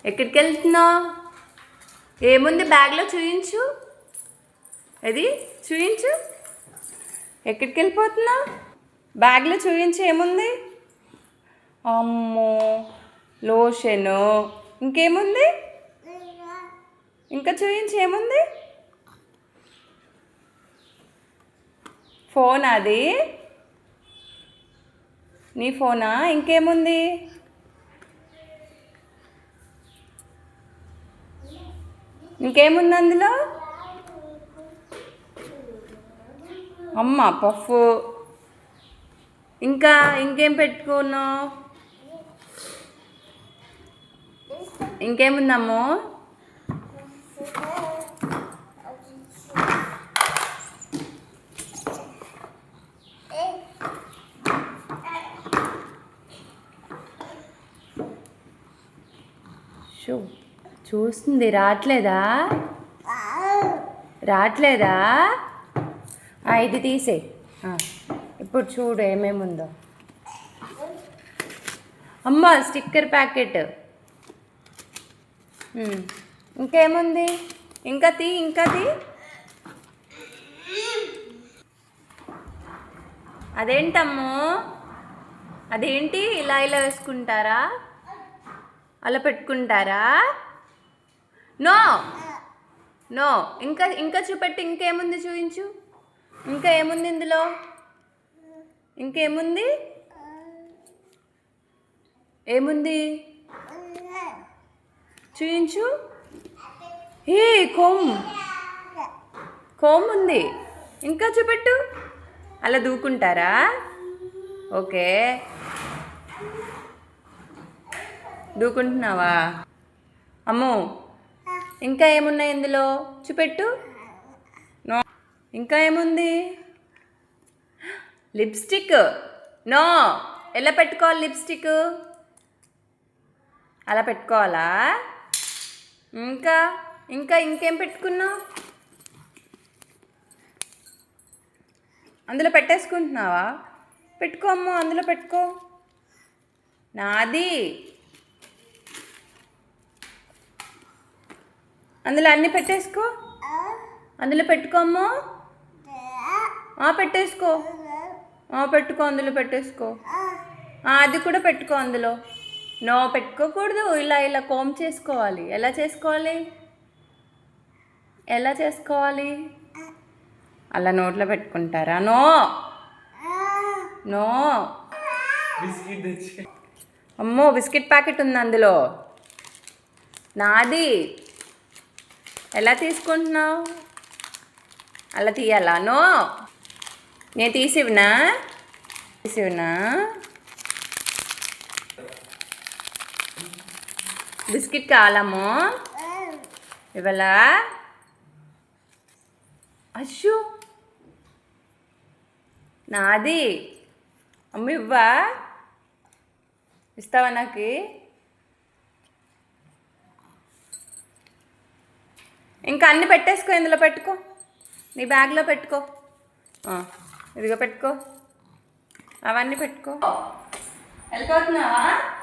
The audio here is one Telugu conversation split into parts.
ఎక్కడికి వెళ్తున్నావు? ఏముంది బ్యాగ్లో? చూయించు. అది చూయించు. ఎక్కడికి వెళ్ళిపోతున్నావు? బ్యాగ్లో చూయించు ఏముంది? అమ్మో, లోషను. ఇంకేముంది? ఇంకా చూయించు ఏముంది? ఫోన్. అది నీ ఫోనా? ఇంకేముంది? ఇంకేముంది అందులో? అమ్మ పఫ్. ఇంకా ఇంకేం పెట్టుకున్నావు? ఇంకేముందమ్మో? చూస్తుంది. రావట్లేదా? రావట్లేదా? ఇది తీసే. ఇప్పుడు చూడు ఏమేముందో. అమ్మ స్టిక్కర్ ప్యాకెట్. ఇంకేముంది? ఇంకా తీ. అదేంటమ్మో? అదేంటి ఇలా వేసుకుంటారా? అలా పెట్టుకుంటారా? No no. ఇంకా చూపెట్టి. ఇంకేముంది చూపించు. ఇంకా ఏముంది ఇందులో? ఇంకేముంది? ఏముంది చూయించు. ఏ కోమ్ ఉంది. ఇంకా చూపెట్టు. అలా దూకుంటారా? ఓకే, దూకుంటున్నావా? అమ్మో, ఇంకా ఏమున్నాయి ఇందులో? చూపెట్టు. నో. ఇంకా ఏముంది? లిప్స్టిక్. నో. ఎలా పెట్టుకోవాలి లిప్స్టిక్? అలా పెట్టుకోవాలా? ఇంకేం పెట్టుకున్నావు? అందులో పెట్టేసుకుంటున్నావా? పెట్టుకో అమ్మో, అందులో పెట్టుకో. నాది. అందులో అన్నీ పెట్టేసుకో. అందులో పెట్టుకోమ్మో. పెట్టేసుకో. పెట్టుకో, అందులో పెట్టేసుకో. అది కూడా పెట్టుకో అందులో. నో, పెట్టుకోకూడదు. ఇలా కోమ్ చేసుకోవాలి. ఎలా చేసుకోవాలి? అలా నోట్లో పెట్టుకుంటారా? నో. అమ్మో, బిస్కెట్ ప్యాకెట్ ఉంది అందులో. నాది. ఎలా తీసుకుంటున్నావు? అలా తీయాలా? నో. నేను తీసివినా? బిస్కెట్ కావాలమ్మో? ఇవ్వాలా? అయ్యో, నాది. అమ్మ ఇస్తావా నాకు? ఇంకా అన్నీ పెట్టేసుకో. ఇందులో పెట్టుకో. నీ బ్యాగ్లో పెట్టుకో. ఇదిగో పెట్టుకో. అవన్నీ పెట్టుకో. వెళ్ళిపోతున్నావా?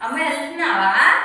అమ్మ వెళ్తున్నావా?